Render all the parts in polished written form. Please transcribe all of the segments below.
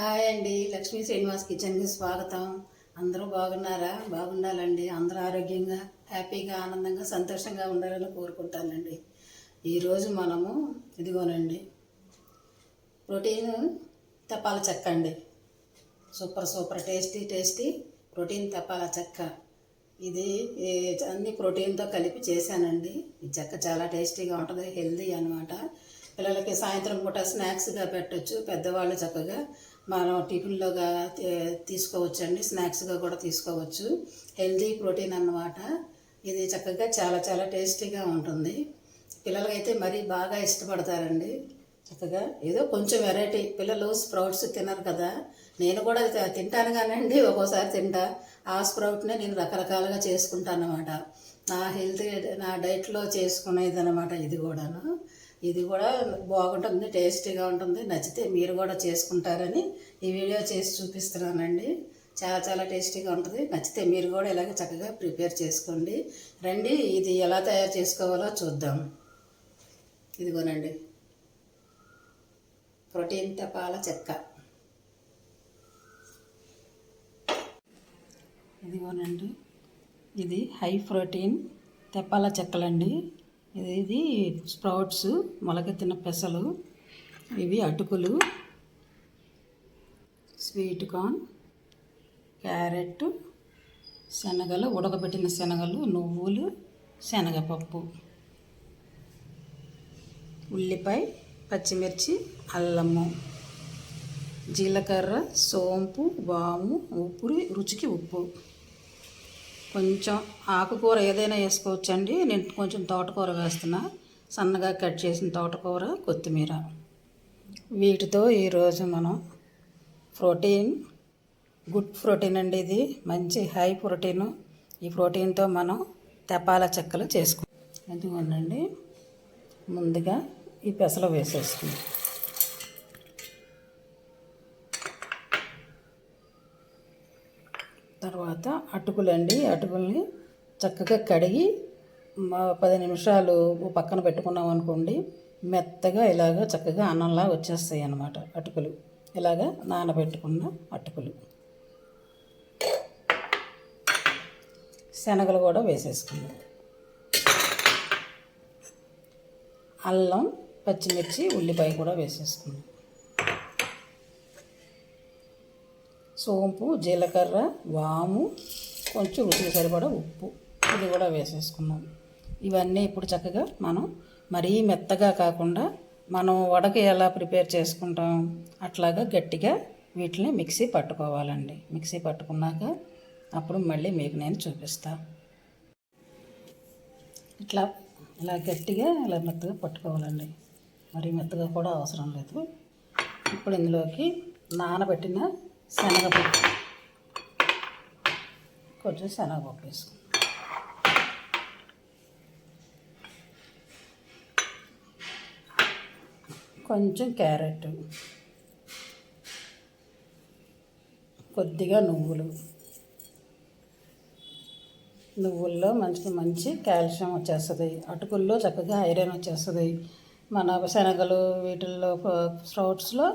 Hi అండి, లక్ష్మీ శ్రీనివాస్ కిచెన్కి స్వాగతం. అందరూ బాగున్నారా? బాగుండాలండి. అందరూ ఆరోగ్యంగా, హ్యాపీగా, ఆనందంగా, సంతోషంగా ఉండాలని కోరుకుంటానండి. ఈరోజు మనము ఇదిగోనండి ప్రోటీన్ తపాల చెక్క అండి. సూపర్ టేస్టీ ప్రోటీన్ తపాల చెక్క. ఇది అన్ని ప్రోటీన్తో కలిపి చేశానండి. ఈ చెక్క చాలా టేస్టీగా ఉంటుంది, హెల్దీ అనమాట. పిల్లలకి సాయంత్రం పూట స్నాక్స్గా పెట్టచ్చు. పెద్దవాళ్ళు చక్కగా మనం టిఫిన్లోగా తీసుకోవచ్చండి, స్నాక్స్గా కూడా తీసుకోవచ్చు. హెల్దీ ప్రోటీన్ అన్నమాట. ఇది చక్కగా చాలా టేస్టీగా ఉంటుంది. పిల్లలకైతే మరీ బాగా ఇష్టపడతారండి. చక్కగా ఏదో కొంచెం వెరైటీ. పిల్లలు స్ప్రౌట్స్ తినరు కదా, నేను కూడా తింటాను కానండి, ఒక్కోసారి తింటా. ఆ స్ప్రౌట్నే నేను రకరకాలుగా చేసుకుంటాను అన్నమాట. నా డైట్లో చేసుకునేది అనమాట. ఇది కూడా బాగుంటుంది, టేస్టీగా ఉంటుంది. నచ్చితే మీరు కూడా చేసుకుంటారని ఈ వీడియో చేసి చూపిస్తున్నానండి. చాలా టేస్టీగా ఉంటుంది. నచ్చితే మీరు కూడా ఇలాగే చక్కగా ప్రిపేర్ చేసుకోండి. రండి, ఇది ఎలా తయారు చేసుకోవాలో చూద్దాం. ఇదిగోనండి ప్రోటీన్ తపాల చెక్క. ఇదిగోనండి, ఇది హై ప్రోటీన్ తెప్పాల చెక్కలండి. ఇది స్ప్రౌట్స్, మొలకెత్తిన పెసలు, ఇవి అటుకులు, స్వీట్ కార్న్, క్యారెట్, శనగలు, ఉడకబెట్టిన శనగలు, నువ్వులు, శనగపప్పు, ఉల్లిపాయ, పచ్చిమిర్చి, అల్లము, జీలకర్ర, సోంపు, వాము, రుచికి ఉప్పు. కొంచెం ఆకుకూర ఏదైనా వేసుకోవచ్చండి. నేను కొంచెం తోటకూర వేస్తున్నా, సన్నగా కట్ చేసిన తోటకూర, కొత్తిమీర. వీటితో ఈరోజు మనం గుడ్ ప్రోటీన్ అండి. ఇది మంచి హై ప్రోటీను. ఈ ప్రోటీన్తో మనం తెపాల చెక్కలు చేసుకుంటాం. ఎందుకండి ముందుగా ఈ పెసలు వేసేసుకుందాం. తర్వాత అటుకులండి. అటుకుల్ని చక్కగా కడిగి 10 నిమిషాలు పక్కన పెట్టుకున్నాం అనుకోండి, మెత్తగా ఇలాగ చక్కగా అన్నంలా వచ్చేస్తాయి అన్నమాట. అటుకులు ఇలాగ నానబెట్టుకున్న అటుకులు. శనగలు కూడా వేసేసుకుందాం. అల్లం, పచ్చిమిర్చి, ఉల్లిపాయ కూడా వేసేసుకుందాం. సోంపు, జీలకర్ర, వాము, కొంచెం రుచికి సరిపడా ఉప్పు, ఇది కూడా వేసేసుకున్నాం. ఇవన్నీ ఇప్పుడు చక్కగా మనం మరీ మెత్తగా కాకుండా మనం వడకి ఎలా ప్రిపేర్ చేసుకుంటాం అట్లాగా గట్టిగా వీటిని మిక్సీ పట్టుకోవాలండి. మిక్సీ పట్టుకున్నాక అప్పుడు మళ్ళీ మీకు నేను చూపిస్తాను. ఇలా గట్టిగా ఇలా మెత్తగా పట్టుకోవాలండి. మరీ మెత్తగా కూడా అవసరం లేదు. ఇప్పుడు ఇందులోకి నానబెట్టిన శనగపప్పు, కొంచెం శనగపప్పు వేసుకుందాం. కొంచెం క్యారెట్, కొద్దిగా నువ్వుల్లో మంచి కాల్షియం వచ్చేస్తుంది. అటుకుల్లో చక్కగా ఐరన్ వచ్చేస్తుంది. మన శనగలు వీటిల్లో స్ప్రౌట్స్లో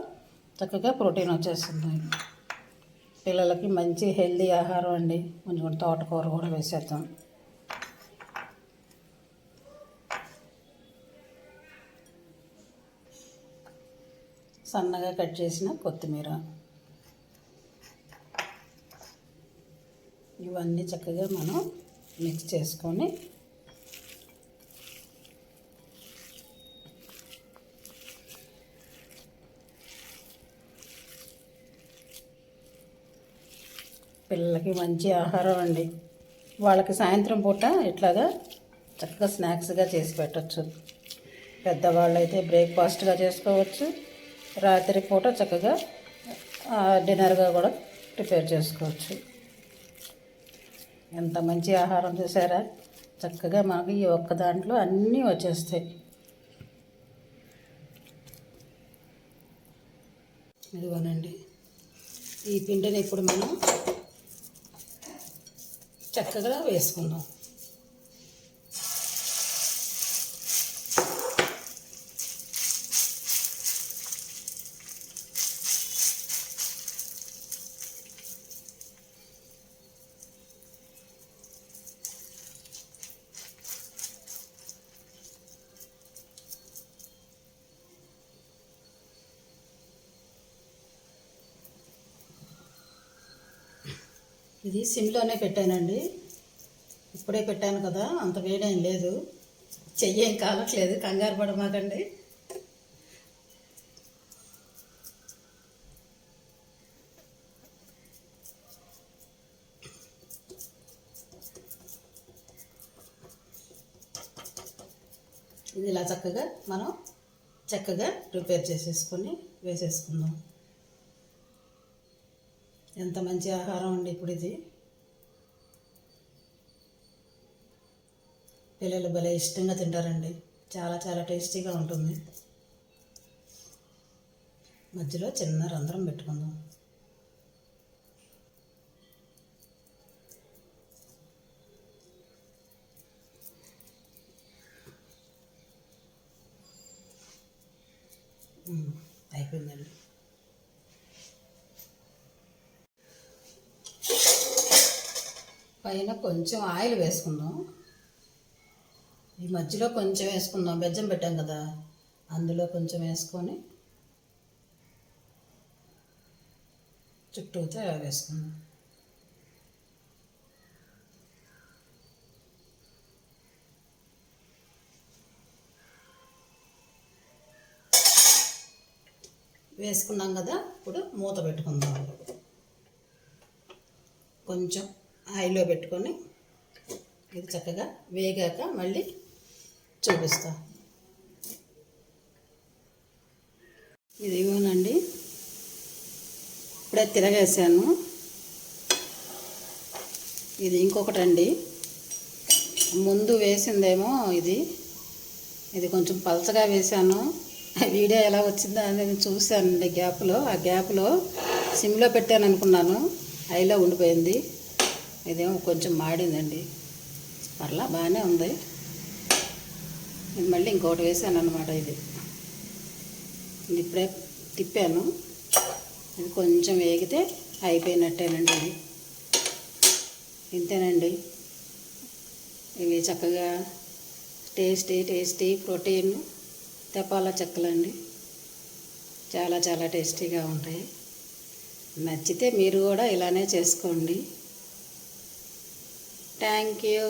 చక్కగా ప్రోటీన్ వచ్చేస్తుంది. పిల్లలకి మంచి హెల్దీ ఆహారం అండి. కొంచెం తోటకూర కూడా వేసేద్దాం. సన్నగా కట్ చేసిన కొత్తిమీర, ఇవన్నీ చక్కగా మనం మిక్స్ చేసుకొని పిల్లలకి మంచి ఆహారం అండి. వాళ్ళకి సాయంత్రం పూట ఇట్లాగా చక్కగా స్నాక్స్గా చేసి పెట్టచ్చు. పెద్దవాళ్ళు అయితే బ్రేక్ఫాస్ట్గా చేసుకోవచ్చు. రాత్రి పూట చక్కగా డిన్నర్గా కూడా ప్రిపేర్ చేసుకోవచ్చు. ఎంత మంచి ఆహారం చూసారా? చక్కగా మనకి ఈ ఒక్క దాంట్లో అన్నీ వచ్చేస్తాయి. ఇదిగోనండి, ఈ పిండిని ఇప్పుడు మనం చక్కగా వేసుకుందాం. ఇది సిమ్లోనే పెట్టానండి. ఇప్పుడే పెట్టాను కదా, అంత వేడేం లేదు. చెయ్యేం కాలట్లేదు, కంగారు పడమాకండి. ఇది ఇలా చక్కగా ప్రిపేర్ చేసేసుకొని వేసేసుకుందాం. ఎంత మంచి ఆహారం అండి ఇప్పుడు ఇది. పిల్లలు భలే ఇష్టంగా తింటారండి. చాలా చాలా టేస్టీగా ఉంటుంది. మధ్యలో చిన్న రంధ్రం పెట్టుకుందాం. అయిపోయిందండి. పైన కొంచెం ఆయిల్ వేసుకుందాం. ఈ మధ్యలో కొంచెం వేసుకుందాం, బెజ్జం పెట్టాం కదా, అందులో కొంచెం వేసుకొని చుట్టూతో వేసుకుందాం. వేసుకున్నాం కదా, ఇప్పుడు మూత పెట్టుకుందాం. కొంచెం ఆయిల్లో పెట్టుకొని ఇది చక్కగా వేగాక మళ్ళీ చూపిస్తా. ఇది ఇవ్వనండి, ఇప్పుడే తిరగేసాను. ఇది ఇంకొకటి అండి, ముందు వేసిందేమో ఇది కొంచెం పలచగా వేసాను. వీడియో ఎలా వచ్చిందో అనేది చూశానండి. ఆ గ్యాప్లో సిమ్లో పెట్టాను అనుకున్నాను, హైలో ఉండిపోయింది. ఇదేమో కొంచెం మాడిందండి. పర్లా బాగానే ఉంది. ఇది మళ్ళీ ఇంకొకటి వేసాను అనమాట. ఇది ఇప్పుడే తిప్పాను. ఇది కొంచెం వేగితే అయిపోయినట్టేనండి. ఇది ఇంతేనండి. ఇవి చక్కగా టేస్టీ ప్రోటీన్ తెపాల చెక్కలండి. చాలా చాలా టేస్టీగా ఉంటాయి. నచ్చితే మీరు కూడా ఇలానే చేసుకోండి. Thank you.